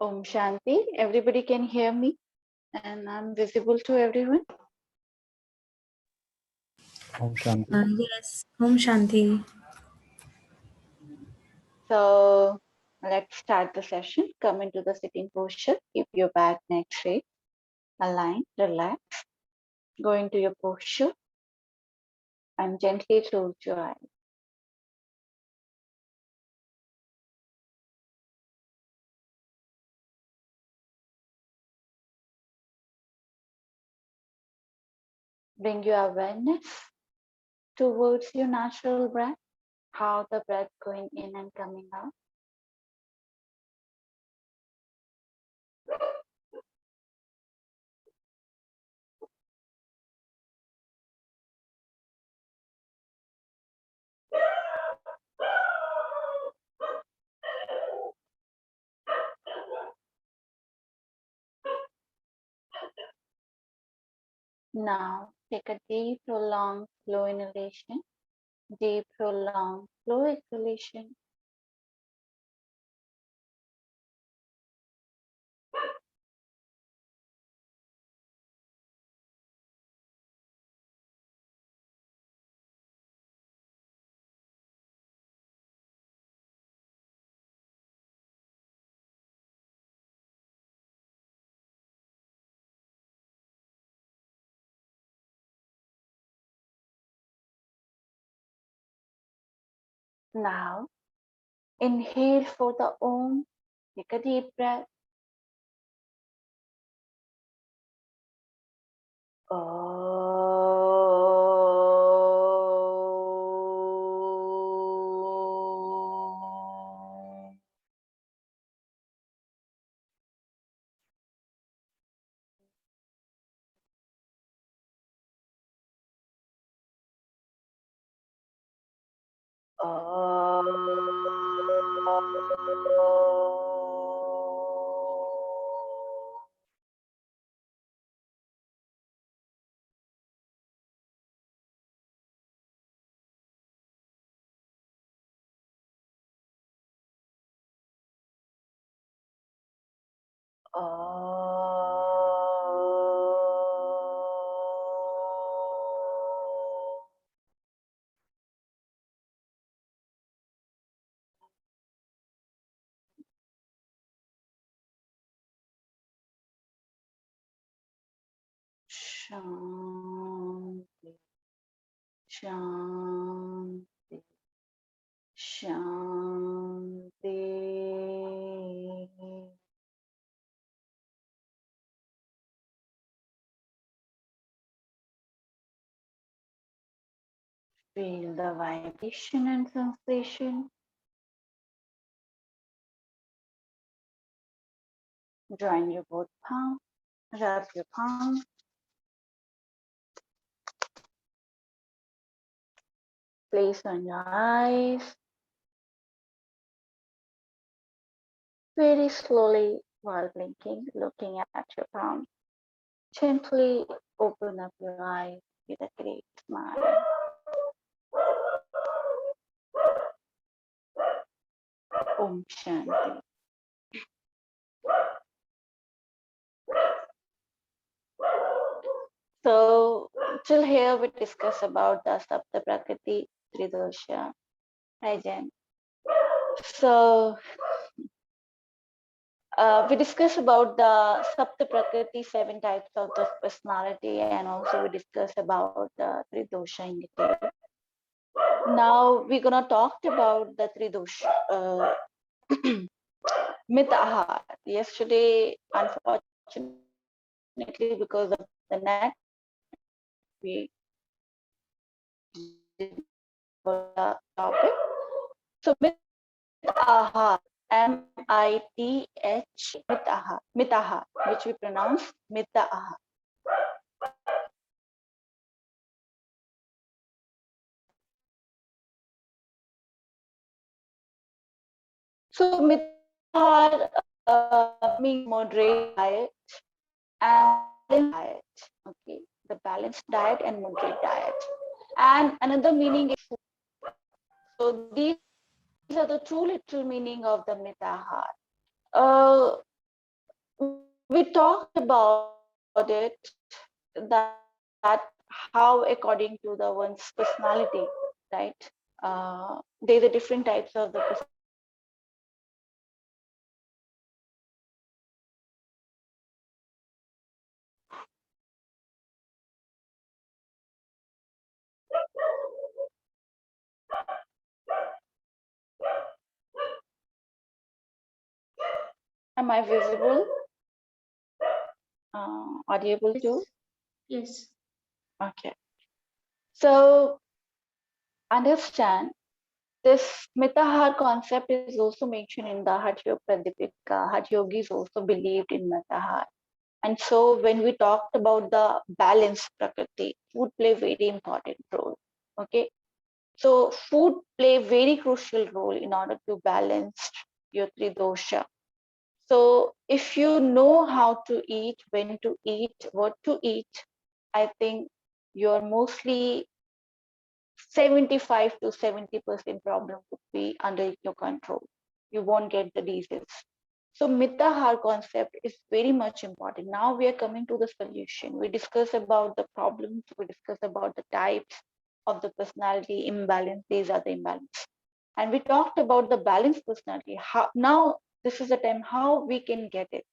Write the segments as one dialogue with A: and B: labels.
A: Om Shanti. Everybody can hear me and I'm visible to everyone.
B: Om Shanti.
C: Yes, Om Shanti.
A: So let's start the session. Come into the sitting posture. Keep your back, neck straight, align, relax. Go into your posture and gently close your eyes. Bring your awareness towards your natural breath, how the breath going in and coming out. Now take a deep, prolonged, slow inhalation, deep, prolonged, slow exhalation. Now inhale for the Om. Take a deep breath. Shanti, Shanti, Shanti. Feel the vibration and sensation. Join your both palms, rub your palms. Place on your eyes. Very slowly while blinking, looking at your palms. Gently open up your eyes with a great smile. Om Shanti. So till here we discuss about the Sapta Prakriti Tridosha. Hi Jen. So we discuss about the Sapta Prakriti, 7 types of the personality, and also we discuss about the Tridosha in detail. Now we're gonna talk about the Tridosha. Mithahar. Yesterday, unfortunately, because of the net, we did the topic. So Mithahar, M-I-T-H, Mithahar, which we pronounce Mithahar. So Mithahar means moderate diet and diet. Okay, the balanced diet and moderate diet. And another meaning is food. So these are the two literal meaning of the Mithahar. we talked about it, that how according to the one's personality, right? There's a different types of the Am I visible? Audible too?
C: Yes.
A: Okay. So understand this Mitahar concept is also mentioned in the Hatha Yoga Pradipika. Hatha yogis also believed in Mitahar. And so when we talked about the balanced prakriti, food play very important role. Okay. So food play very crucial role in order to balance your three dosha. So if you know how to eat, when to eat, what to eat, I think you're mostly 75 to 70% problem would be under your control. You won't get the disease. So Mitahar concept is very much important. Now we are coming to the solution. We discuss about the problems, we discuss about the types of the personality imbalance. These are the imbalance. And we talked about the balanced personality. How now this is the time how we can get it,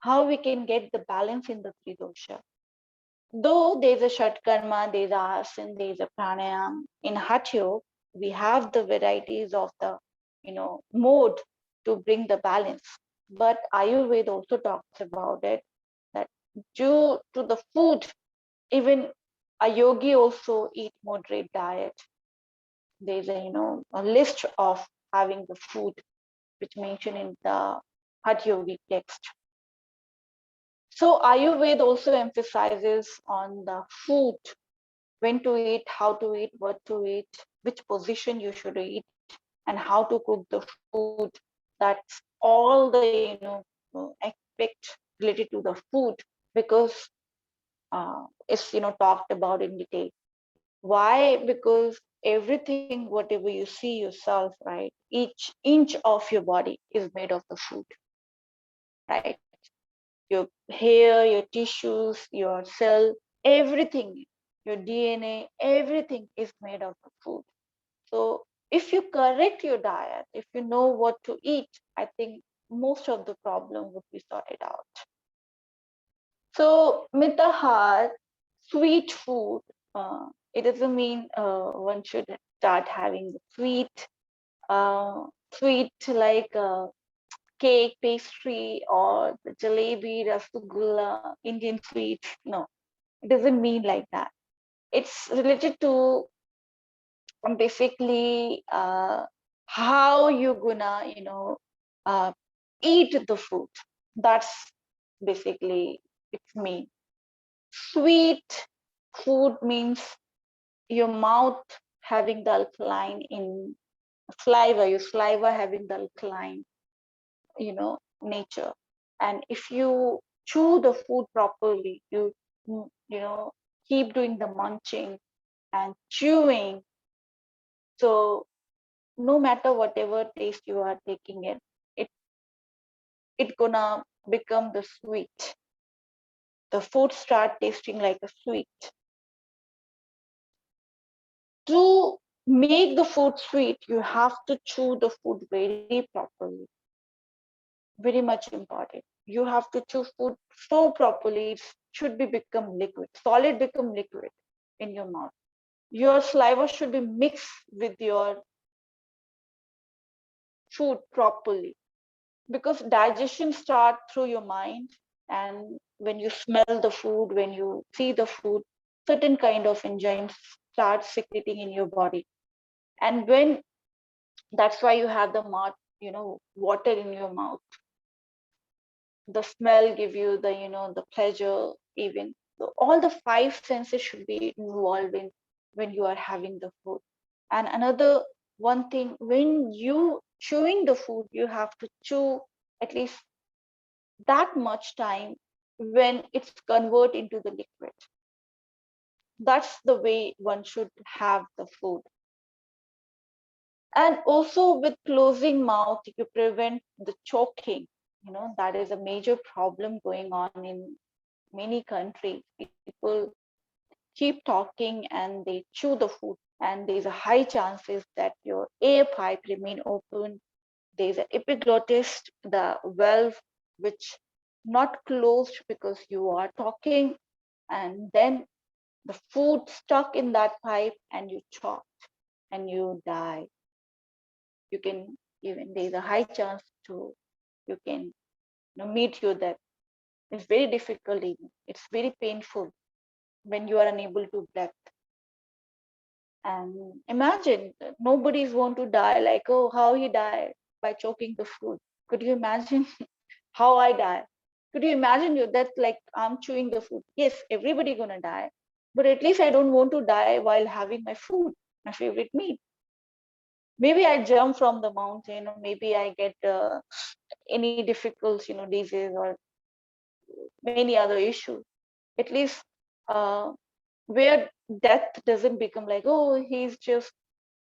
A: how we can get the balance in the three dosha. Though there's a Shatkarma, there's a Asana, there's a Pranayam, in Hatha Yoga, we have the varieties of the, mode to bring the balance. But Ayurveda also talks about it, that due to the food, even a yogi also eat moderate diet. There's a list of having the food which mentioned in the Hatha Yogi text. So Ayurveda also emphasizes on the food, when to eat, how to eat, what to eat, which position you should eat, and how to cook the food. That's all the aspect related to the food, because it's talked about in detail. Why? Because everything, whatever you see yourself, right? Each inch of your body is made of the food, right? Your hair, your tissues, your cell, everything, your DNA, everything is made of the food. So if you correct your diet, if you know what to eat, I think most of the problem would be sorted out. So Mitahar, sweet food, it doesn't mean one should start having the sweet like cake, pastry, or the jalebi, rasgulla, Indian sweets. No, it doesn't mean like that. It's related to basically how you gonna uh, eat the food. That's basically it's mean. Sweet food means your mouth having the alkaline in saliva, your saliva having the alkaline nature. And if you chew the food properly, keep doing the munching and chewing, so no matter whatever taste you are taking it it gonna become the sweet. The food start tasting like a sweet. To make the food sweet, you have to chew the food very properly. Very much important. You have to chew food so properly it should be become liquid. Solid become liquid in your mouth. Your saliva should be mixed with your food properly, because digestion starts through your mind. And when you smell the food, when you see the food, certain kind of enzymes start secreting in your body. And when that's why you have the mouth, water in your mouth. The smell give you the the pleasure. Even so, all the five senses should be involved in when you are having the food. And another one thing, when you chewing the food, you have to chew at least that much time when it's convert into the liquid. That's the way one should have the food. And also with closing mouth, you prevent the choking. that is a major problem going on in many countries. People keep talking and they chew the food, and there's a high chances that your air pipe remain open. There's an epiglottis, the valve, which not closed because you are talking, and then the food stuck in that pipe and you choke and you die. You can even, there's a high chance to, you can meet your death. It's very difficult even. It's very painful when you are unable to breathe. And imagine nobody's want to die like, oh, how he died by choking the food. Could you imagine how I die? Could you imagine your death like I'm chewing the food? Yes, everybody gonna die, but at least I don't want to die while having my food, my favorite meat. Maybe I jump from the mountain, or maybe I get any difficult, disease or many other issues. At least uh, where death doesn't become like, oh, he's just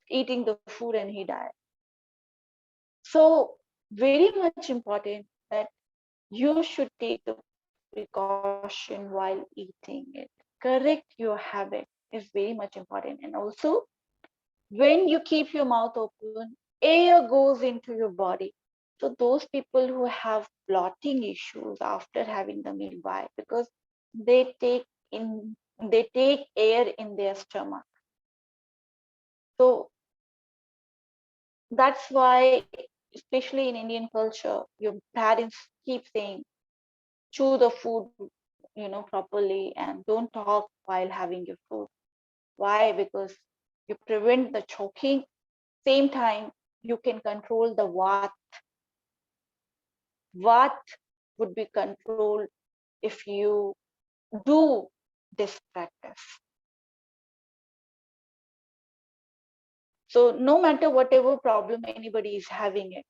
A: eating the food and he died. So very much important that you should take the precaution while eating it. Correct your habit is very much important. And also, when you keep your mouth open, air goes into your body. So those people who have bloating issues after having the meal, why? Because they take in they take air in their stomach. So that's why, especially in Indian culture, your parents keep saying, chew the food, properly and don't talk while having your food. Why? Because you prevent the choking. Same time, you can control the what. What would be controlled if you do this practice. So no matter whatever problem anybody is having it,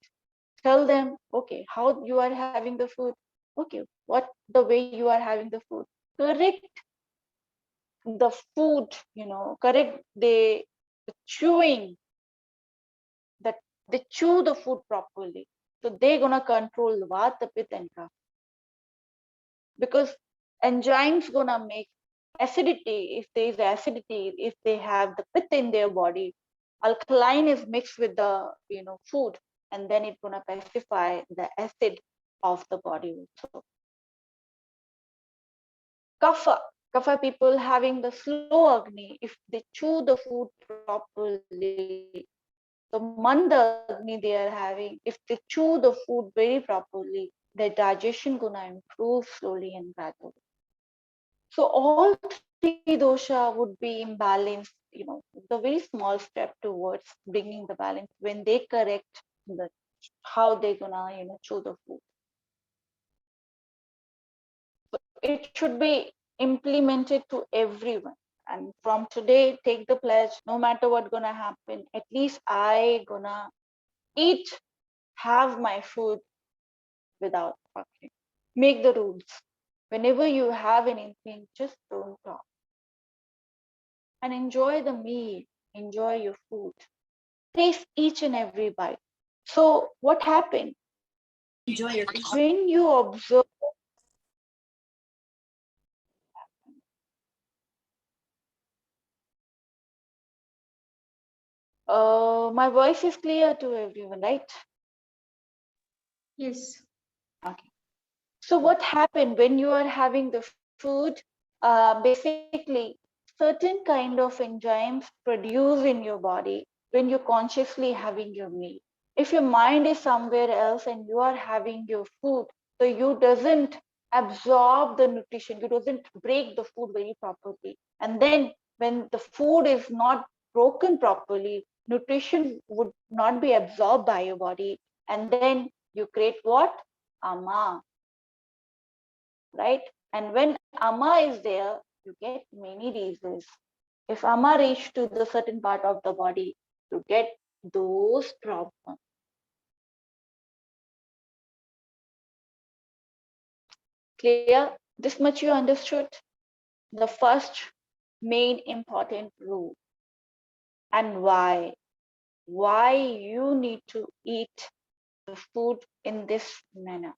A: tell them, okay, how you are having the food. Okay, what the way you are having the food. Correct the food, correct the chewing, that they chew the food properly. So they're gonna control the vata, pitta, and kapha. Because enzymes gonna make acidity. If there is acidity, if they have the pitta in their body, alkaline is mixed with the food, and then it's gonna pacify the acid of the body also. Kapha, kapha people having the slow agni, if they chew the food properly, the manda agni they are having, if they chew the food very properly, their digestion gonna improve slowly and gradually. So all three dosha would be imbalanced, the very small step towards bringing the balance when they correct the how they're gonna, chew the food. It should be implemented to everyone. And from today, take the pledge, no matter what gonna happen, at least I gonna eat, have my food without talking. Make the rules. Whenever you have anything, just don't talk. And enjoy the meal, enjoy your food. Taste each and every bite. So what happened?
C: Enjoy your food.
A: When you observe, my voice is clear to everyone, right?
C: Yes.
A: Okay. So what happened when you are having the food? Basically, certain kind of enzymes produce in your body when you're consciously having your meal. If your mind is somewhere else and you are having your food, so you doesn't absorb the nutrition, you doesn't break the food very properly. And then when the food is not broken properly, nutrition would not be absorbed by your body. And then you create what? Ama, right? And when ama is there, you get many diseases. If ama reach to the certain part of the body, you get those problems. Clear? This much you understood? The first main important rule, and why you need to eat the food in this manner.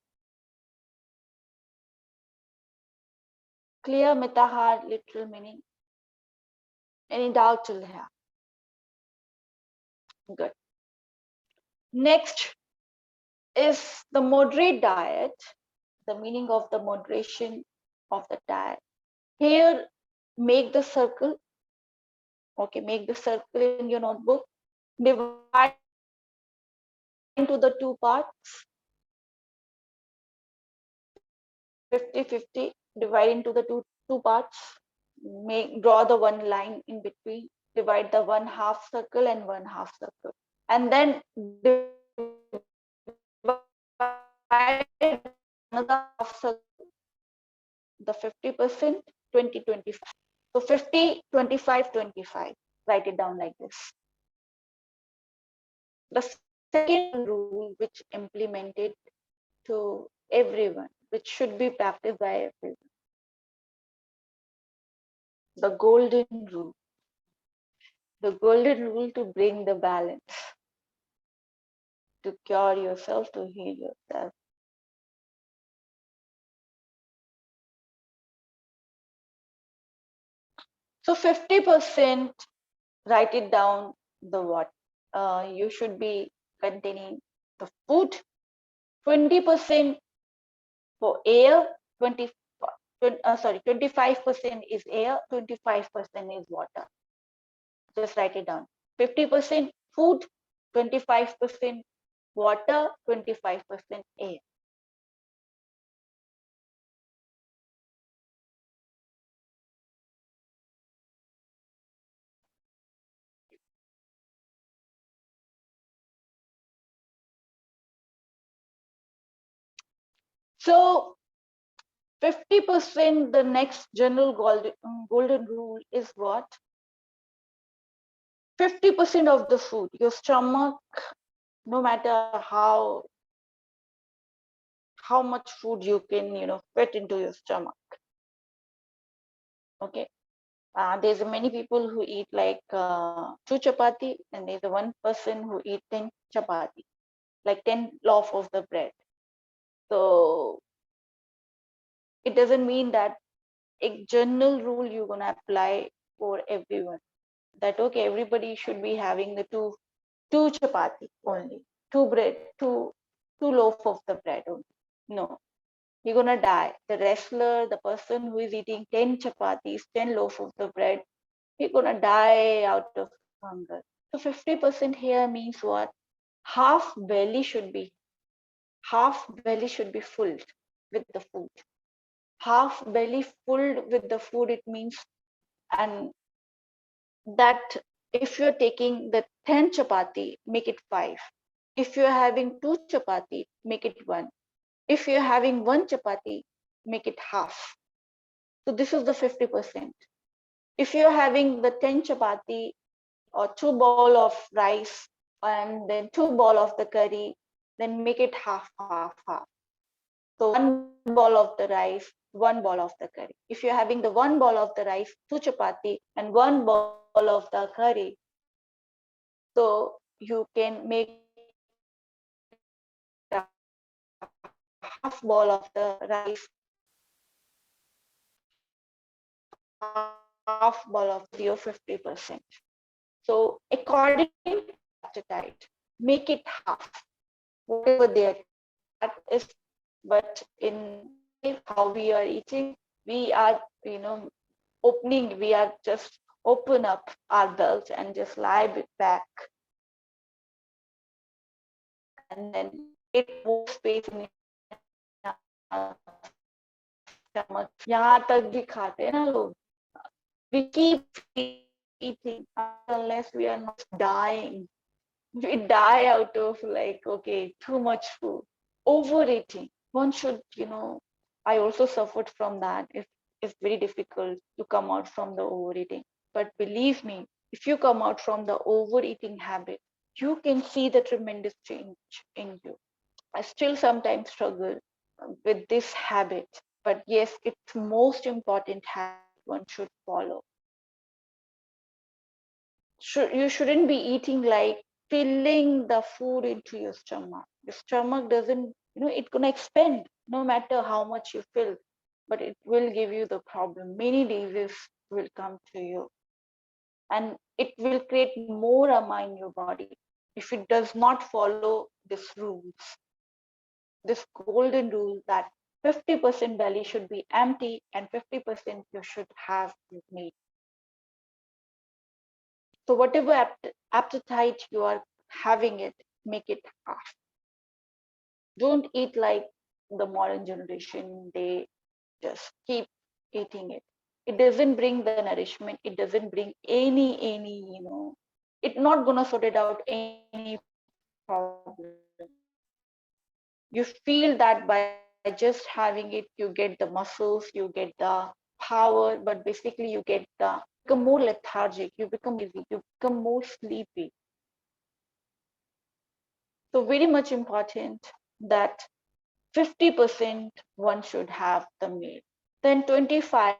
A: Clear mitahar literal meaning? Any doubt till here? Good. Next is the moderate diet, the meaning of the moderation of the diet. Here, make the circle. Okay, make the circle in your notebook. Divide into the two parts. 50-50. Divide into the two parts. Draw the one line in between. Divide the one half circle and one half circle, and then divide another half circle. The 50%, 20-25. So 50, 25, 25. Write it down like this. The second rule which implemented to everyone, which should be practiced by everyone, the golden rule. The golden rule to bring the balance, to cure yourself, to heal yourself. So 50%, write it down, the what you should be containing the food, 20% for air, 25% is air, 25% is water. Just write it down. 50% food, 25% water, 25% air. So 50%, the next general golden rule is what? 50% of the food, your stomach, no matter how much food you can fit into your stomach. Okay. There's many people who eat like 2 chapati, and there's one person who eat 10 chapati, like 10 loaf of the bread. So it doesn't mean that a general rule you're gonna apply for everyone. That okay, everybody should be having the two chapati only, two bread, two loaf of the bread only. No, you're gonna die. The wrestler, the person who is eating 10 chapatis, 10 loaf of the bread, you're gonna die out of hunger. So 50% here means what? Half belly should be full with the food. Half belly full with the food, it means, and that if you're taking the 10 chapati, make it 5. If you're having 2 chapati, make it 1. If you're having 1 chapati, make it half. So this is the 50%. If you're having the 10 chapati or 2 bowl of rice and then 2 bowl of the curry, then make it half. So 1 bowl of the rice, 1 bowl of the curry. If you're having the 1 bowl of the rice, 2 chapati and 1 bowl of the curry, so you can make a half bowl of the rice, half bowl of your 50%. So according to appetite, make it half, whatever their that is. But in how we are eating, we are opening, we are just open up our belts and just lie back, and then get more space in our stomach. यहाँ तक भी खाते हैं ना लोग. We keep eating unless we are not dying. We die out of like, okay, too much food. Overeating. One should, I also suffered from that. It's very difficult to come out from the overeating. But believe me, if you come out from the overeating habit, you can see the tremendous change in you. I still sometimes struggle with this habit, but yes, it's most important habit one should follow. You shouldn't be eating like filling the food into your stomach. Your stomach doesn't, it's gonna expand no matter how much you fill. but it will give you the problem. Many diseases will come to you, and it will create more ama in your body if it does not follow these rules, this golden rule that 50% belly should be empty and 50% you should have meat. So whatever appetite you are having it, make it half. Don't eat like the modern generation. They just keep eating it. It doesn't bring the nourishment. It doesn't bring any, it's not gonna sort it out any problem. You feel that by just having it, you get the muscles, you get the power, but basically you get the become more lethargic, you become lazy, you become more sleepy. So very much important that 50% one should have the meal. Then 25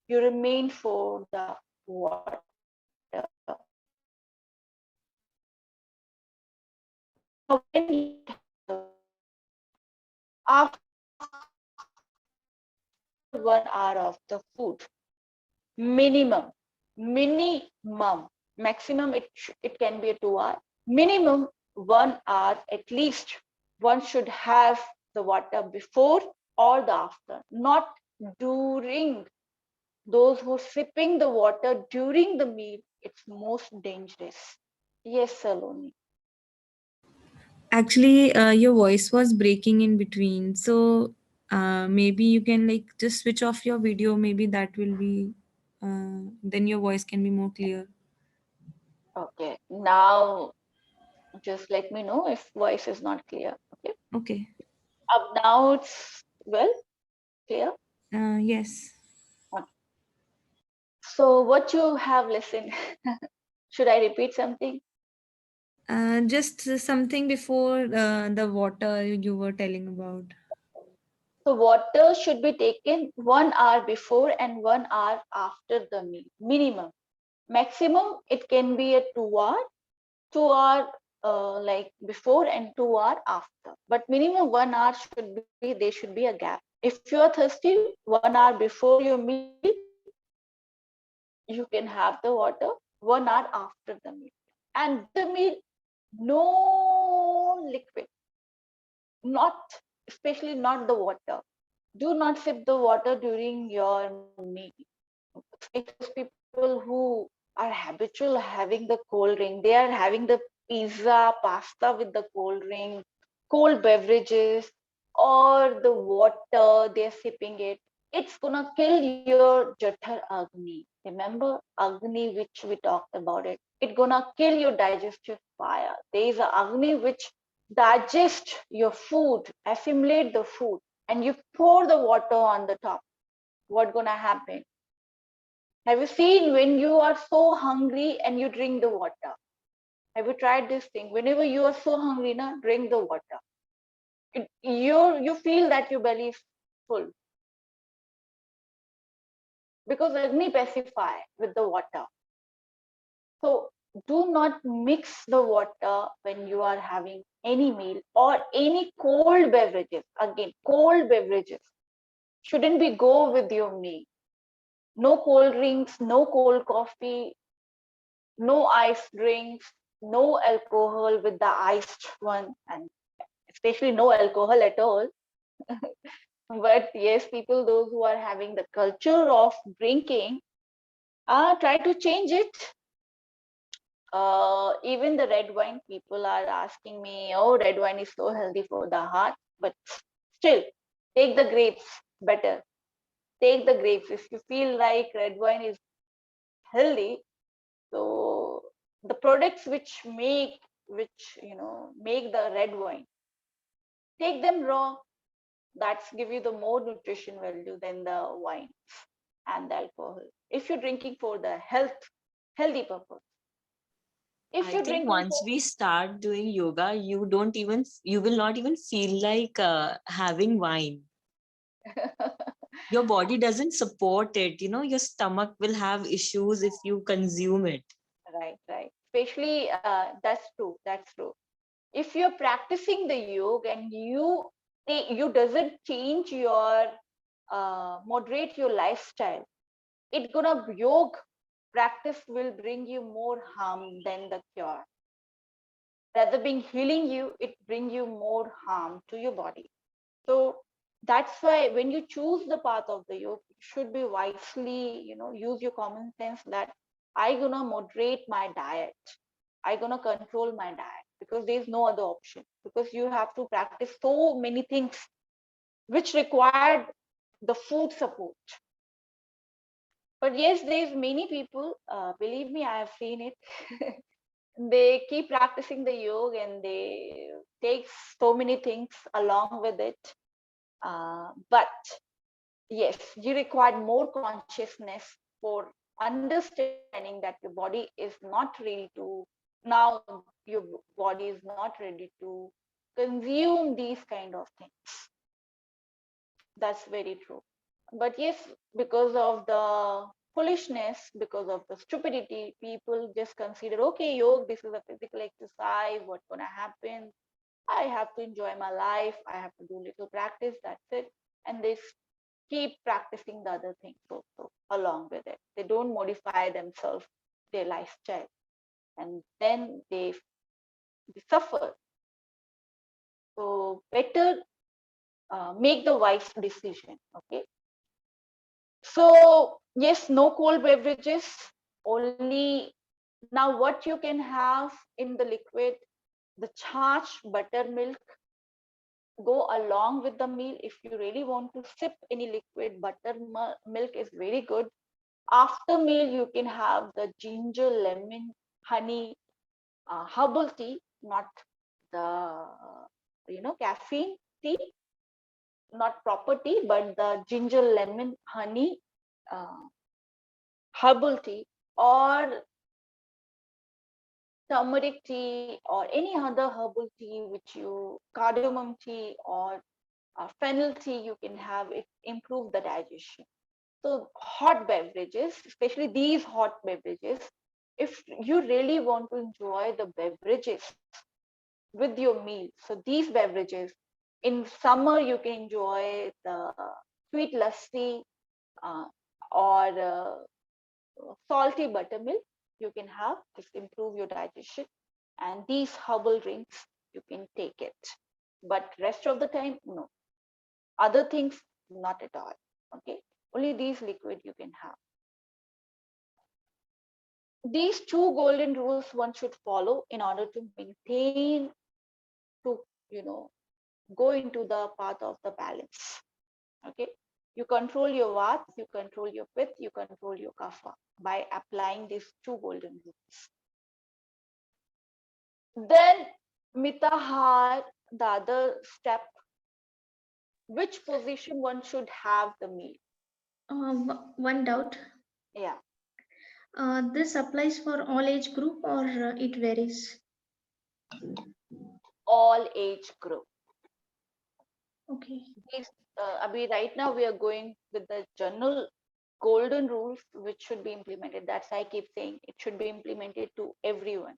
A: you remain for the water. Now when you after 1 hour of the food, minimum, maximum it can be a 2 hour, minimum 1 hour at least one should have the water before or the after, not during. Those who sipping the water during the meal, it's most dangerous. Yes, Saloni.
B: Actually, your voice was breaking in between. So maybe you can like just switch off your video. Maybe that will be, then your voice can be more clear.
A: Okay, now just let me know if voice is not clear. Okay,
B: Okay.
A: up now it's well clear.
B: Yes.
A: Okay. So what you have listened, should I repeat something?
B: Just something before the water you were telling about.
A: So water should be taken 1 hour before and 1 hour after the meal, minimum. Maximum it can be a 2 hour, 2 hour like before and 2 hour after. But minimum 1 hour should be, there should be a gap. If you are thirsty, 1 hour before your meal, you can have the water. 1 hour after the meal, and the meal, no liquid, not especially not the water. Do not sip the water during your meal. Especially those people who are habitual having the cold drink, they are having the pizza, pasta with the cold drink, cold beverages, or the water, they're sipping it. It's gonna kill your Jathar Agni. Remember Agni, which we talked about it. It's gonna kill your digestive fire. There is a Agni which digest your food, assimilate the food, and you pour the water on the top. What gonna happen? Have you seen when you are so hungry and you drink the water? Have you tried this thing? Whenever you are so hungry, na, drink the water. You feel that your belly is full because Agni pacify with the water. So do not mix the water when you are having any meal or any cold beverages. Again, cold beverages shouldn't be go with your meal. No cold drinks, no cold coffee, no ice drinks, no alcohol with the iced one, and especially no alcohol at all. But yes, people, those who are having the culture of drinking, try to change it. Even the red wine, people are asking me, oh, red wine is so healthy for the heart, but still, take the grapes better. Take the grapes. If you feel like red wine is healthy, so the products which make the red wine, take them raw. That's give you the more nutrition value than the wine and the alcohol. If you're drinking for the healthy purpose. If
C: I
A: you're
C: think
A: drinking
C: once
A: for
C: we start doing yoga, you will not even feel like having wine. Your body doesn't support it. Your stomach will have issues if you consume it.
A: right. Especially that's true. If you're practicing the yoga and you doesn't change your moderate your lifestyle. It gonna yoga practice will bring you more harm than the cure. Rather being healing you, it bring you more harm to your body. So that's why when you choose the path of the yoga, you should be wisely, use your common sense that I gonna moderate my diet. I gonna control my diet because there's no other option. Because you have to practice so many things which required the food support. But yes, there's many people, believe me, I have seen it. They keep practicing the yoga and they take so many things along with it. But yes, you require more consciousness for understanding that your body is not ready to, now your body is not ready to consume these kind of things. That's very true. But yes, because of the foolishness, because of the stupidity, people just consider, okay, yoga, this is a physical exercise, what's gonna happen? I have to enjoy my life, I have to do little practice, that's it. And they keep practicing the other things also along with it. They don't modify themselves, their lifestyle, and then they suffer. So better make the wise decision. Okay. So yes, no cold beverages. Only now what you can have in the liquid, the charged buttermilk go along with the meal. If you really want to sip any liquid, buttermilk is very good. After meal, you can have the ginger, lemon, honey, herbal tea, not the caffeine tea, not proper tea, but the ginger, lemon, honey, uh, herbal tea, or turmeric tea, or any other herbal tea which you cardamom tea or fennel tea you can have. It improve the digestion. So hot beverages, especially these hot beverages, if you really want to enjoy the beverages with your meal, so these beverages, in summer you can enjoy the sweet lassi, uh, or salty buttermilk you can have. This improve your digestion, and these herbal drinks you can take it. But rest of the time, no. Other things, not at all. Okay, only these liquid you can have. These two golden rules one should follow in order to maintain, to you know go into the path of the balance. Okay, you control your vata, you control your pitta, you control your kapha by applying these two golden rules. Then mitahar, the other step, which position one should have the meal.
D: One doubt.
A: Yeah,
D: This applies for all age group or it varies?
A: all age group.
D: Okay.
A: These, Abhi, right now we are going with the general golden rules which should be implemented. That's why I keep saying it should be implemented to everyone.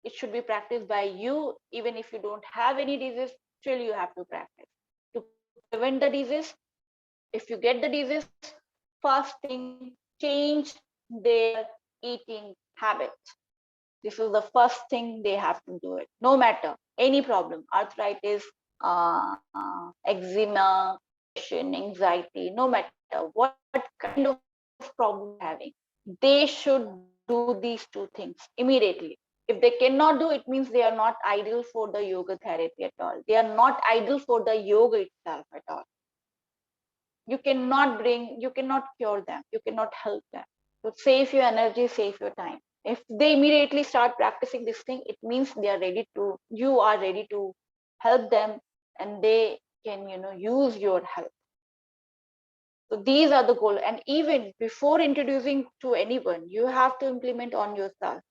A: It should be practiced by you, even if you don't have any disease, still you have to practice. To prevent the disease, if you get the disease, first thing, change their eating habit. This is the first thing they have to do it, no matter any problem, arthritis, eczema, depression, anxiety, no matter what kind of problem having, they should do these two things immediately. If they cannot do, it means they are not ideal for the yoga therapy at all. They are not ideal for the yoga itself at all. You cannot cure them, you cannot help them. So save your energy, save your time. If they immediately start practicing this thing, it means they are ready to, you are ready to help them, and they can use your help. So these are the goal, and even before introducing to anyone, you have to implement on yourself.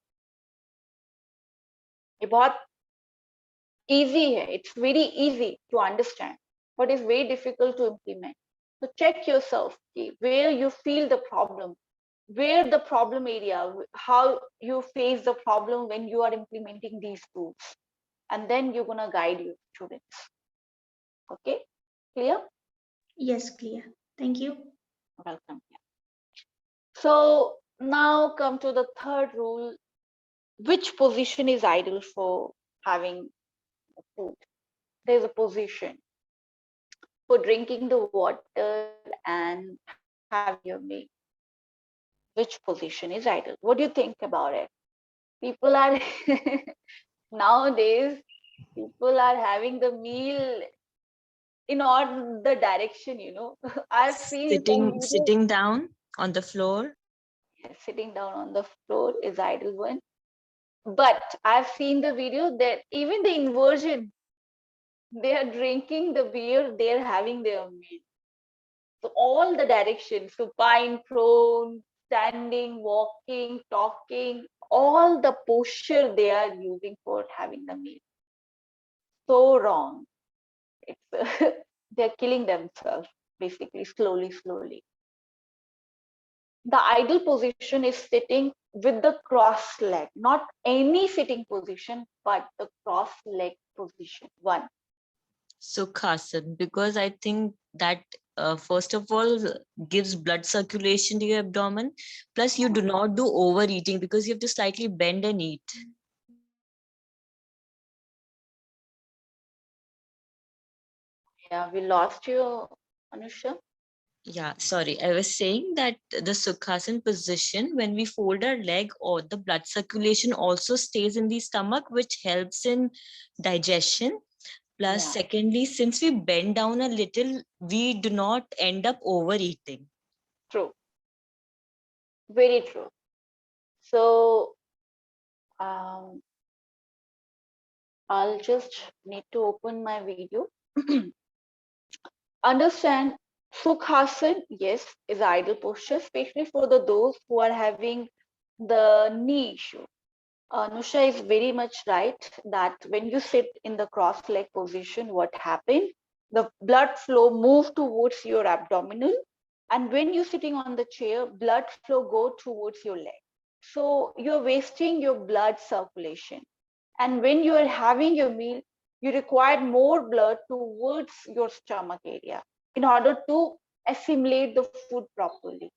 A: ये बहुत easy है, it's very easy to understand, but it's very difficult to implement. So check yourself, where you feel the problem, where the problem area, how you face the problem when you are implementing these tools, and then you're going to guide your students. Okay, clear?
D: Yes, clear. Thank you.
A: Welcome. So now come to the third rule. Which position is ideal for having food? There's a position for drinking the water and having your meal. Which position is ideal? What do you think about it? People are nowadays, people are having the meal in all the direction, you know. I've seen some videos.
C: Sitting down on the floor.
A: Sitting down on the floor is ideal one. But I've seen the video that even the inversion, they are drinking the beer, they're having their meal. So all the directions, supine, prone, standing, walking, talking, all the posture they are using for having the meal. So wrong. It's they're killing themselves basically, slowly. The ideal position is sitting with the cross leg, not any sitting position, but the cross leg position. One.
C: Sukhasan, because I think that first of all gives blood circulation to your abdomen. Plus, you do not do overeating because you have to slightly bend and eat.
A: Yeah, we lost you, Anusha.
C: Yeah, sorry. I was saying that the Sukhasan position, when we fold our leg, or the blood circulation also stays in the stomach, which helps in digestion. Plus,
A: Yeah.
C: secondly, since we bend down a little, we do not end up overeating.
A: True. Very true. So um, I'll just need to open my video. Understand Sukhasana, yes, is ideal posture, especially for those who are having the knee issue. Nusha is very much right that when you sit in the cross leg position, what happens? The blood flow move towards your abdominal, and when you're sitting on the chair, blood flow go towards your leg. So you're wasting your blood circulation. And when you are having your meal, you require more blood towards your stomach area in order to assimilate the food properly.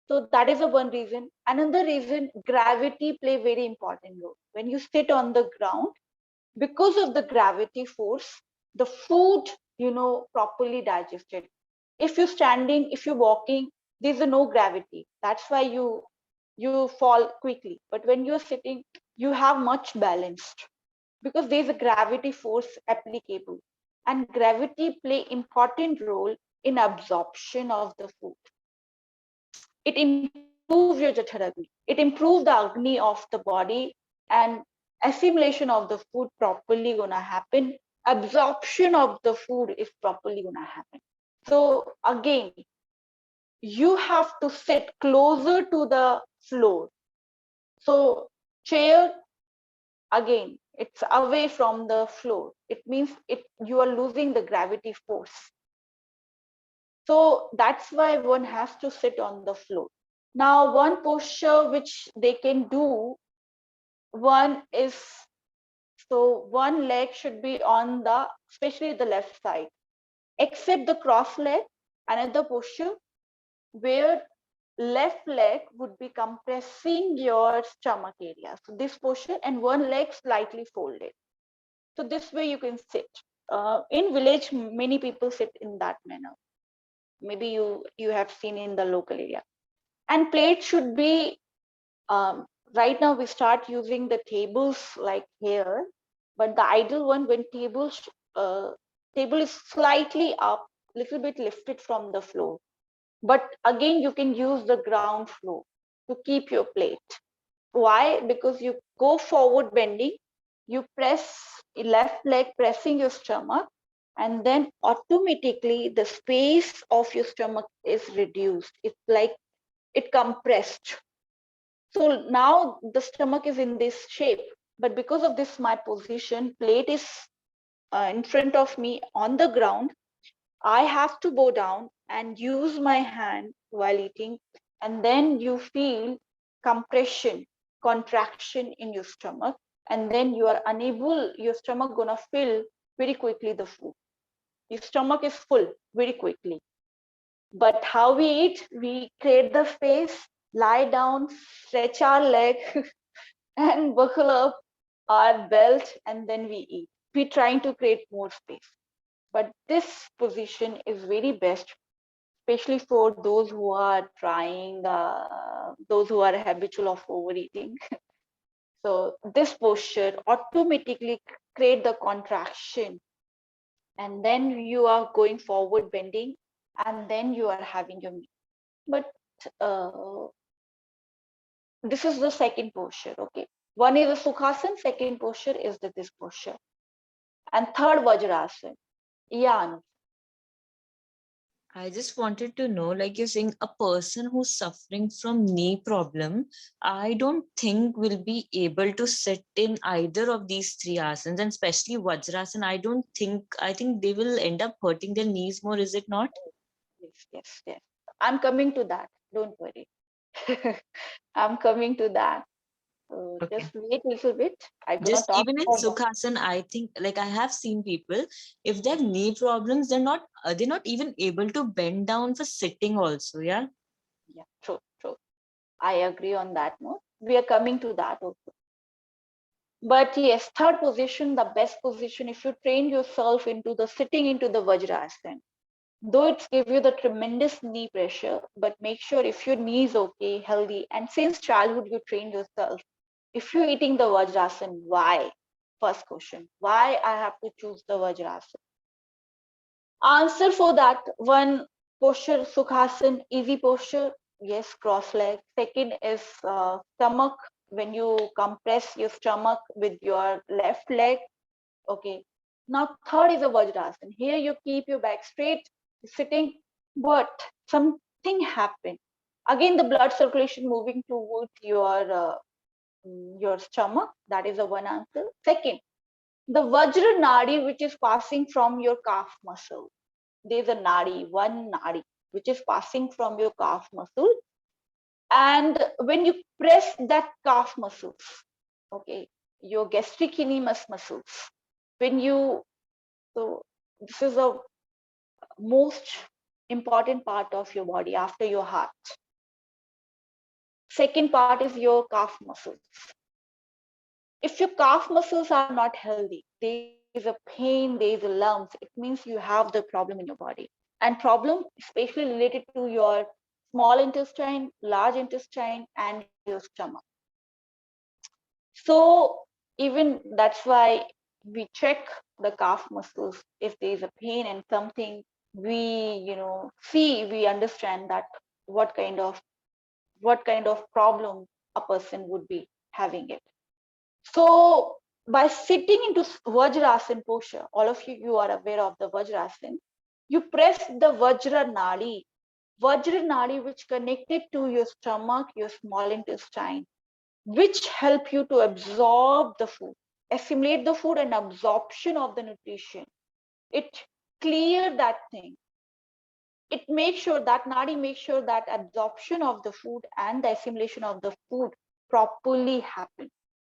A: So that is the one reason. Another reason, gravity play very important role. When you sit on the ground, because of the gravity force, the food, properly digested. If you're standing, if you're walking, there's no gravity. That's why you fall quickly. But when you're sitting, you have much balanced because there's a gravity force applicable, and gravity play important role in absorption of the food. It improves your Jathar Agni. It improves the Agni of the body, and assimilation of the food properly gonna happen. Absorption of the food is properly gonna happen. So again, you have to sit closer to the floor. So chair, again, it's away from the floor. It means you are losing the gravity force. So that's why one has to sit on the floor. Now, one posture which they can do, one is, so one leg should be on the, especially the left side, except the cross leg, another posture where left leg would be compressing your stomach area. So this posture, and one leg slightly folded. So this way you can sit. In village, many people sit in that manner. Maybe you have seen in the local area. And plate should be, right now we start using the tables like here, but the ideal one, when table is slightly up, little bit lifted from the floor. But again, you can use the ground floor to keep your plate. Why? Because you go forward bending, you press left leg pressing your stomach, and then automatically the space of your stomach is reduced. It's like it compressed. So now the stomach is in this shape, but because of this, my position, plate is in front of me on the ground. I have to go down and use my hand while eating, and then you feel compression, contraction in your stomach, and then you are unable, your stomach gonna fill very quickly the food. Your stomach is full very quickly. But how we eat, we create the space, lie down, stretch our leg, and buckle up our belt, and then we eat. We're trying to create more space. But this position is very best, especially for those who are trying, those who are habitual of overeating. So this posture automatically create the contraction, and then you are going forward bending, and then you are having your meal. But uh, this is the second posture. Okay, one is the Sukhasana, second posture is this posture, and third Vajrasana. Yeah, Anu.
C: I just wanted to know, like you're saying, a person who's suffering from knee problem, I don't think will be able to sit in either of these three asanas, and especially Vajrasana. I think they will end up hurting their knees more, is it not?
A: Yes. I'm coming to that. Don't worry. I'm coming to that. So
C: Okay.
A: just wait a little bit. I'm gonna
C: Just
A: talk
C: even in
A: about that.
C: Sukhasana, I think, like I have seen people, if they have knee problems, they're not even able to bend down for sitting also. Yeah.
A: Yeah, true. I agree on that note. We are coming to that also. But yes, third position, the best position, if you train yourself into the sitting into the Vajrasana, though it's give you the tremendous knee pressure, but make sure if your knee is okay, healthy, and since childhood you train yourself, if you're eating the Vajrasana, why? First question, why I have to choose the Vajrasana? Answer for that one, posture, Sukhasana, easy posture. Yes, cross leg. Second is stomach. When you compress your stomach with your left leg. Okay. Now third is a Vajrasana. Here you keep your back straight, sitting, but something happened. Again, the blood circulation moving towards your stomach. That is the one answer. Second, the Vajra Nadi, which is passing from your calf muscle. There's a nadi, one nadi, which is passing from your calf muscle. And when you press that calf muscles, okay, your gastrocnemius muscles, when you, so this is the most important part of your body after your heart. Second part is your calf muscles. If your calf muscles are not healthy, there is a pain, there is a lumps, it means you have the problem in your body. And problem especially related to your small intestine, large intestine, and your stomach. So even that's why we check the calf muscles if there is a pain and something we see, we understand that what kind of problem a person would be having it. So by sitting into Vajrasana posture, all of you are aware of the Vajrasana, you press the Vajra Nadi which connected to your stomach, your small intestine, which help you to absorb the food, assimilate the food and absorption of the nutrition. It clear that thing. It makes sure that Nadi makes sure that absorption of the food and the assimilation of the food properly happen.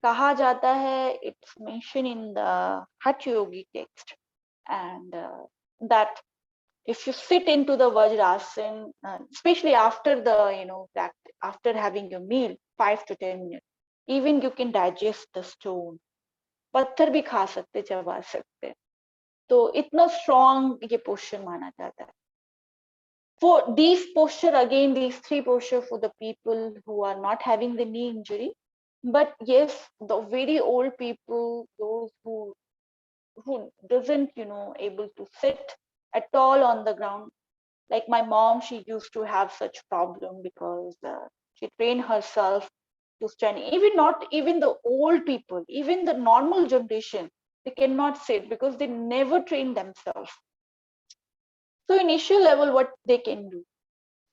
A: कहा जाता है, it's mentioned in the Hatha Yogi text, and that if you sit into the Vajrasana, especially after that after having your meal, 5 to 10 minutes, even you can digest the stone. पत्थर भी खा सकते, चबा सकते. तो इतना strong ये posture माना जाता है. For these posture, again, these three posture for the people who are not having the knee injury. But yes, the very old people, those who doesn't able to sit at all on the ground, like my mom, she used to have such problem because she trained herself to stand. Even not even the old people, even the normal generation, they cannot sit because they never train themselves. So initial level, what they can do,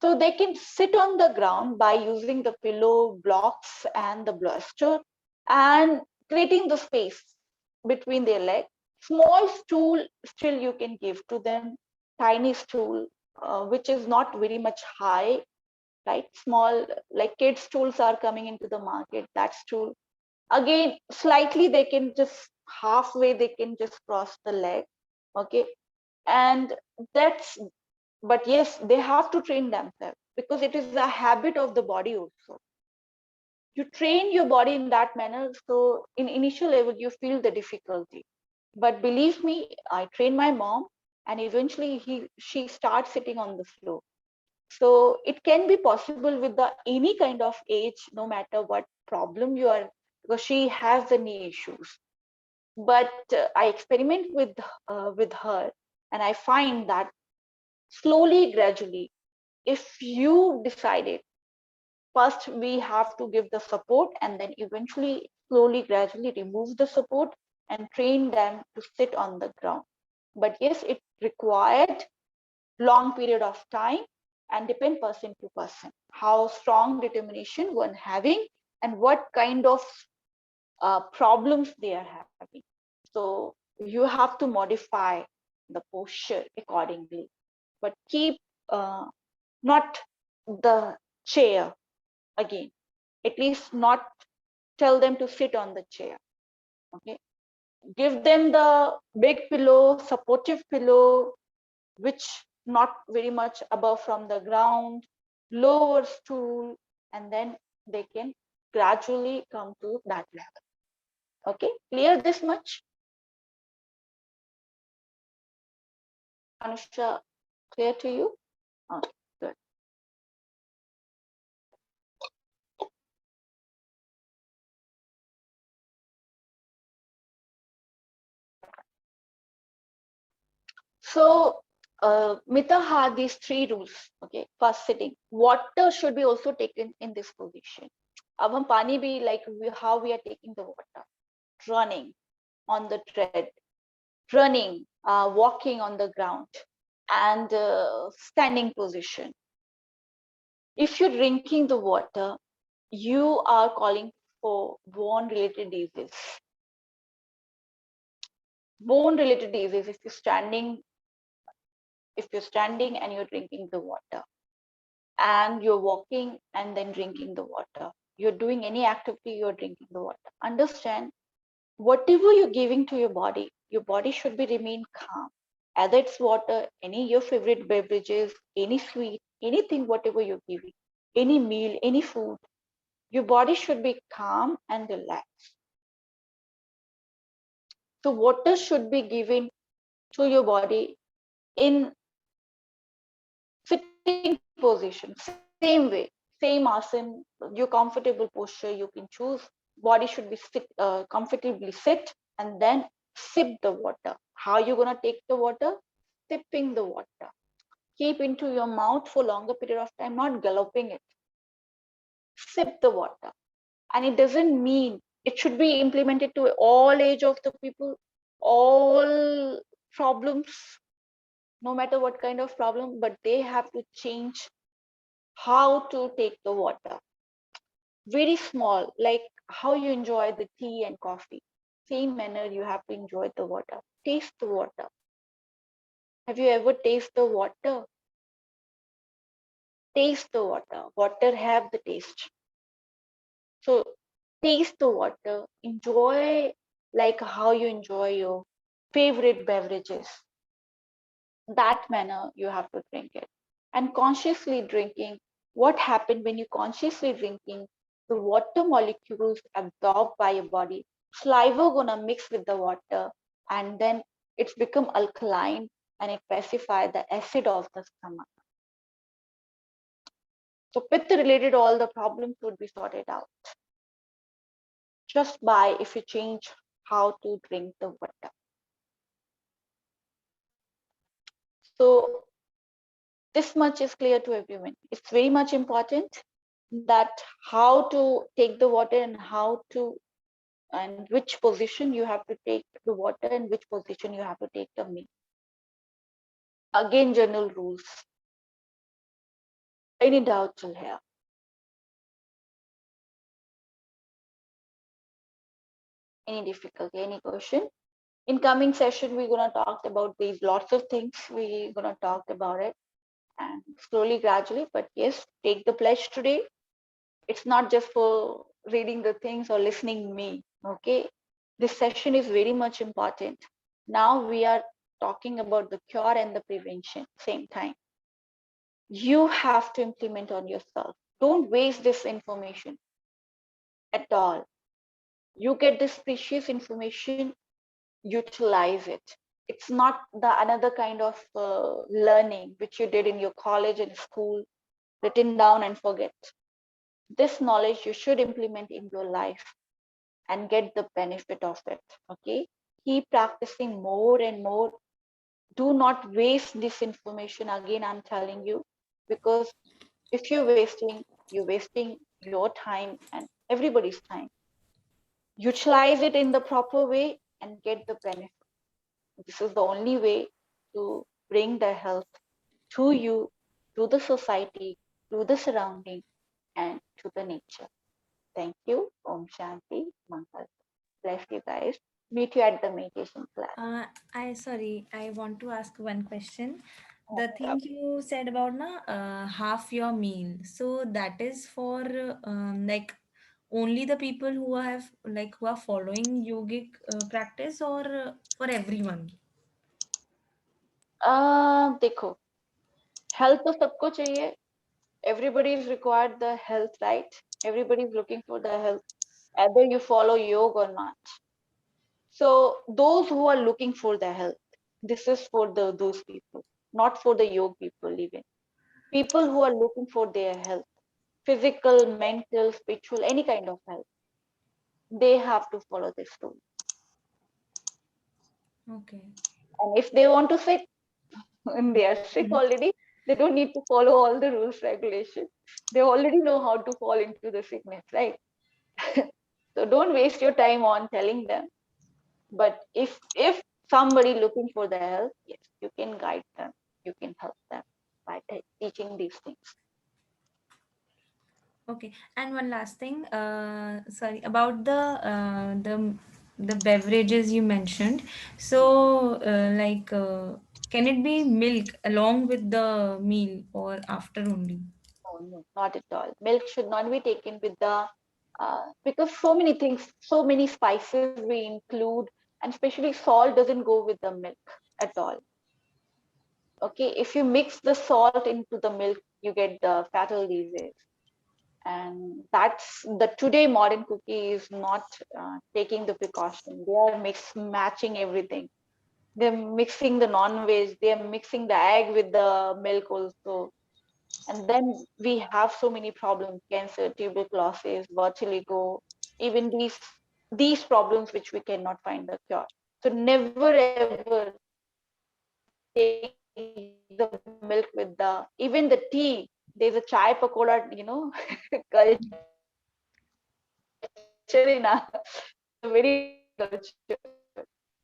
A: so they can sit on the ground by using the pillow blocks and the blister and creating the space between their legs. Small stool still you can give to them, tiny stool, which is not very much high, right? Small, like kids stools are coming into the market, that stool. Again, slightly they can just halfway, they can just cross the leg, okay? And that's But yes, they have to train themselves because it is a habit of the body also. You train your body in that manner, so in initial level you feel the difficulty. But believe me, I trained my mom, and eventually she starts sitting on the floor. So it can be possible with the any kind of age, no matter what problem you are, because she has the knee issues. But I experiment with her, and I find that slowly, gradually, if you decided, first we have to give the support, and then eventually, slowly, gradually remove the support and train them to sit on the ground. But yes, it required long period of time and depend person to person how strong determination one having and what kind of problems they are having. So you have to modify the posture accordingly, but keep not the chair again, at least not tell them to sit on the chair. Okay, give them the big pillow, supportive pillow, which not very much above from the ground, lower stool, and then they can gradually come to that level. Okay, clear this much? Anusha, clear to you? Okay, good. So Mita had these three rules. Okay, first sitting. Water should be also taken in this position. अब हम पानी भी like how we are taking the water, running on the tread, running, walking on the ground, and standing position. If you're drinking the water, you are calling for bone-related disease. Bone-related disease if you're standing and you're drinking the water, and you're walking and then drinking the water. You're doing any activity, you're drinking the water. Understand, whatever you're giving to your body should be remain calm. Either it's water, any your favorite beverages, any sweet, anything, whatever you're giving, any meal, any food, your body should be calm and relaxed. So water should be given to your body in sitting position, same way, same asana, your comfortable posture you can choose. Body should be comfortably sit, and then sip the water. How you gonna take the water? Sipping the water. Keep into your mouth for longer period of time, not galloping it. Sip the water. And it doesn't mean it should be implemented to all age of the people, all problems, no matter what kind of problem, but they have to change how to take the water. Very small, like how you enjoy the tea and coffee. Same manner you have to enjoy the water. Taste the water. Have you ever tasted the water? Taste the water. Water have the taste. So taste the water. Enjoy like how you enjoy your favorite beverages. That manner you have to drink it. And consciously drinking, what happened when you consciously drinking, the water molecules absorbed by your body, saliva gonna mix with the water, and then it's become alkaline, and it pacify the acid of the stomach. So pitta related all the problems would be sorted out just by if you change how to drink the water. So this much is clear to everyone. It's very much important that how to take the water and how to and which position you have to take the water and which position you have to take the meal. Again, general rules. Any doubts in here? Any difficulty? Any question? In coming session, we're gonna talk about these lots of things. We're gonna talk about it and slowly, gradually. But yes, take the pledge today. It's not just for reading the things or listening me. Okay, this session is very much important. Now we are talking about the cure and the prevention same time. you have to implement on yourself. Don't waste this information at all. You get this precious information, utilize it. It's not the another kind of learning which you did in your college and school, written down and forget. This knowledge you should implement in your life and get the benefit of it. Okay, keep practicing more and more. Do not waste this information. Again, I'm telling you, because if you're wasting your time and everybody's time. Utilize it in the proper way and get the benefit. This is the only way to bring the health to you, to the society, to the surrounding, and to the nature. Thank you. Om Shanti. Mangal. Bless you guys. Meet you at the meditation class.
B: I want to ask one question.
A: Oh,
B: The thing you said about half your meal. So that is for like only the people who have who are following yogic practice, or for everyone?
A: देखो, health तो सबको चाहिए. Everybody is required the health, right? Everybody is looking for the health, either you follow yoga or not. So those who are looking for the health, this is for those people, not for the yoga people even. People who are looking for their health, physical, mental, spiritual, any kind of health, they have to follow this rule.
B: Okay.
A: And if they want to sit and they are sick already, they don't need to follow all the rules, regulations. They already know how to fall into the sickness, right? So don't waste your time on telling them. But if somebody looking for the help, yes, you can guide them, you can help them by teaching these things.
B: Okay, and one last thing, sorry, about the beverages you mentioned. So, can it be milk along with the meal or after only?
A: Oh, no, not at all. Milk should not be taken with the because so many things, so many spices we include, and especially salt doesn't go with the milk at all. Okay, if you mix the salt into the milk, you get the fatal disease. And that's the today modern cookie is not taking the precaution. They are matching everything. They're mixing the non-veg, they're mixing the egg with the milk also. And then we have so many problems: cancer, tuberculosis, vitiligo, even these problems which we cannot find the cure. So never ever take the milk with the even the tea. There's a chai pakoda, culture in a very culture.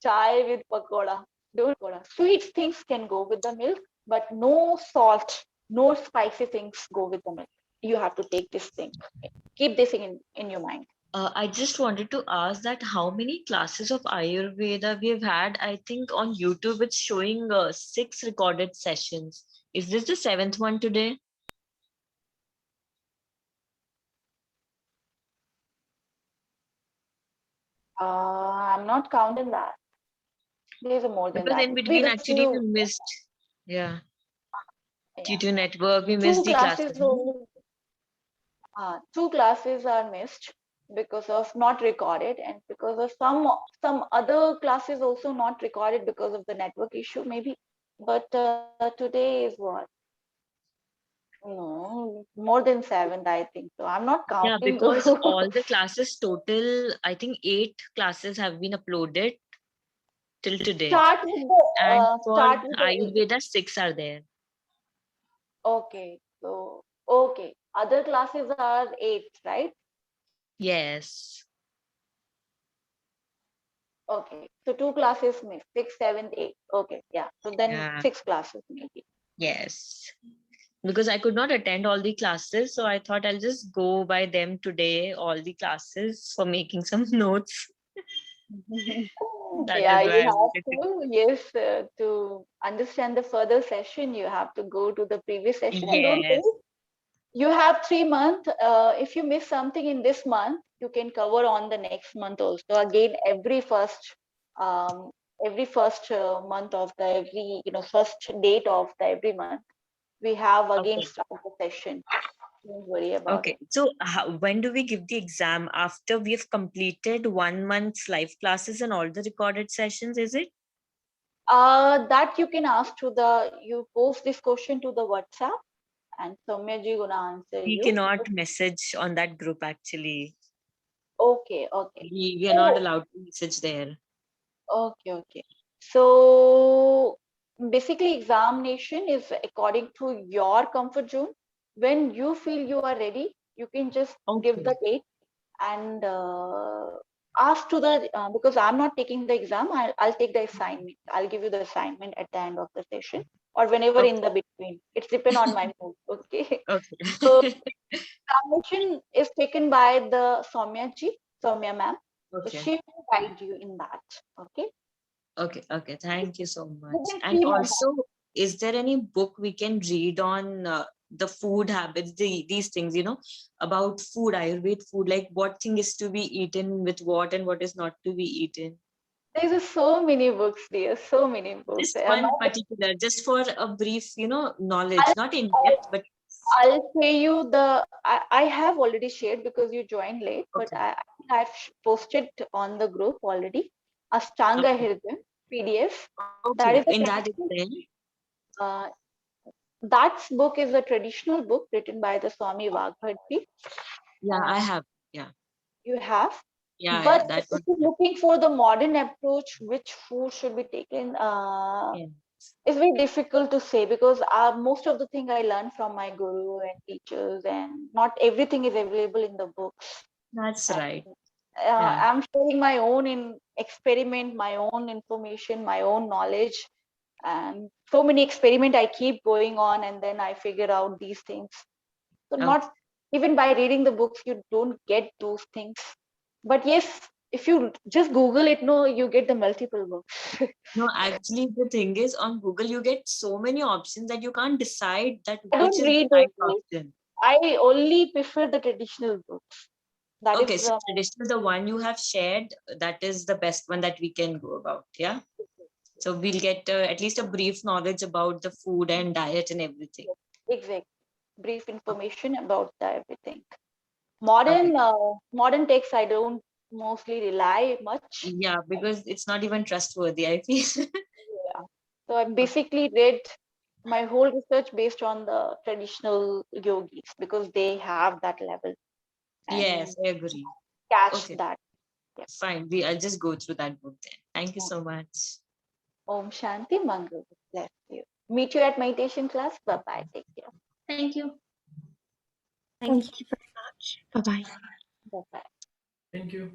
A: Chai with pakoda. Don't pakoda. Sweet things can go with the milk, but no salt, no spicy things go with the milk. You have to take this thing. Keep this in your mind.
C: I just wanted to ask that how many classes of Ayurveda we have had. I think on YouTube it's showing 6 recorded sessions. Is this the 7th one today?
A: I'm not counting that. There's more than
C: Because
A: that.
C: in
A: We
C: between,
A: the
C: actually, we
A: two,
C: missed. Yeah, due
A: yeah,
C: to network, we
A: two
C: missed the
A: classes
C: classes. No?
A: only. Two classes are missed because of not recorded, and because of some other classes also not recorded because of the network issue maybe. But today is what? No, more than 7, I think. So I'm not
C: Yeah,
A: counting
C: because
A: those.
C: all the classes total, I think 8 classes have been uploaded till today. And for
A: Start with the
C: Ayurveda, 6 are there.
A: okay. So okay, other classes are 8, right?
C: Yes.
A: Okay, so 2 classes missed, 6, 7, 8. Okay, yeah. So then
C: Yeah.
A: 6 classes maybe.
C: Yes. Because I could not attend all the classes, so I thought I'll just go by them today, all the classes, for making some notes. That
A: Yeah,
C: is
A: you
C: why I
A: have
C: wanted to.
A: to, yes, to understand the further session, you have to go to the previous session and don't
C: Yes.
A: worry. You have 3 months. If you miss something in this month, you can cover on the next month also. Again, every first month of the first date of the every month, we have again
C: Okay.
A: start the session. Don't worry about
C: Okay.
A: it.
C: So when do we give the exam? After we've completed 1 month's live classes and all the recorded sessions, is it?
A: That you can ask to you post this question to the WhatsApp and Soumya ji gonna answer
C: We
A: you.
C: cannot message on that group actually.
A: Okay, okay.
C: We are not allowed to message there.
A: Okay, okay. So basically examination is according to your comfort zone. When you feel you are ready, you can just give the
C: Okay.
A: date and ask to the because I'm not taking the exam, I'll take the assignment. I'll give you the assignment at the end of the session or whenever in the between. It's depend on my mood. Okay.
C: Okay.
A: So examination is taken by the Soumya ma'am. So
C: Okay.
A: she will guide you in that. Okay.
C: Okay. Okay. Thank you so much.
A: Within
C: And
A: 3 months.
C: also, is there any book we can read on the food habits, these things, about food, Ayurveda food, like what thing is to be eaten with what and what is not to be eaten?
A: There's so many books there, so many books.
C: Just one particular, just for a brief, knowledge,
A: I'll-
C: not in depth, but
A: I'll say you I have already shared because you joined late, but
C: okay.
A: I think I've posted on the group already. Ashtanga
C: Okay.
A: Hridayam PDF. That
C: Okay.
A: is a
C: In that
A: traditional,
C: extent,
A: uh, that book is a traditional book written by the Swami Vagbharti.
C: yeah, I
A: Uh,
C: have. Yeah.
A: you have,
C: Yeah.
A: but
C: That
A: if
C: one.
A: you're looking for the modern approach, which food should be taken,
C: Yeah.
A: it's very difficult to say because most of the thing I learned from my guru and teachers, and not everything is available in the books.
C: That's
A: And,
C: right. Yeah.
A: I'm sharing my own experiment, my own information, my own knowledge, and so many experiment I keep going on, and then I figure out these things. So
C: Okay.
A: not even by reading the books, you don't get those things. But yes, if you just Google it, no, you get the multiple books.
C: No, actually, the thing is, on Google, you get so many options that you can't decide that
A: I
C: which
A: don't
C: is the
A: read those
C: right
A: books.
C: option.
A: I only prefer the traditional books. That
C: Okay,
A: is
C: so traditional, the one you have shared, that is the best one that we can go about. Yeah. So we'll get at least a brief knowledge about the food and diet and everything.
A: exact brief information about the everything.
C: Okay.
A: Modern texts I don't mostly rely much.
C: Yeah, because it's not even trustworthy, I feel.
A: Yeah. So I basically read my whole research based on the traditional yogis because they have that level
C: Yes,
A: and
C: I agree.
A: catch
C: Okay,
A: that. Yeah.
C: fine. I'll just go through that book then. Thank you so much.
A: Om Shanti Mangal. Bless you. Meet you at meditation class. Bye bye. Take care.
D: Thank you.
B: Thank you.
E: Thank you very much. Bye bye.
A: Bye bye.
F: Thank you.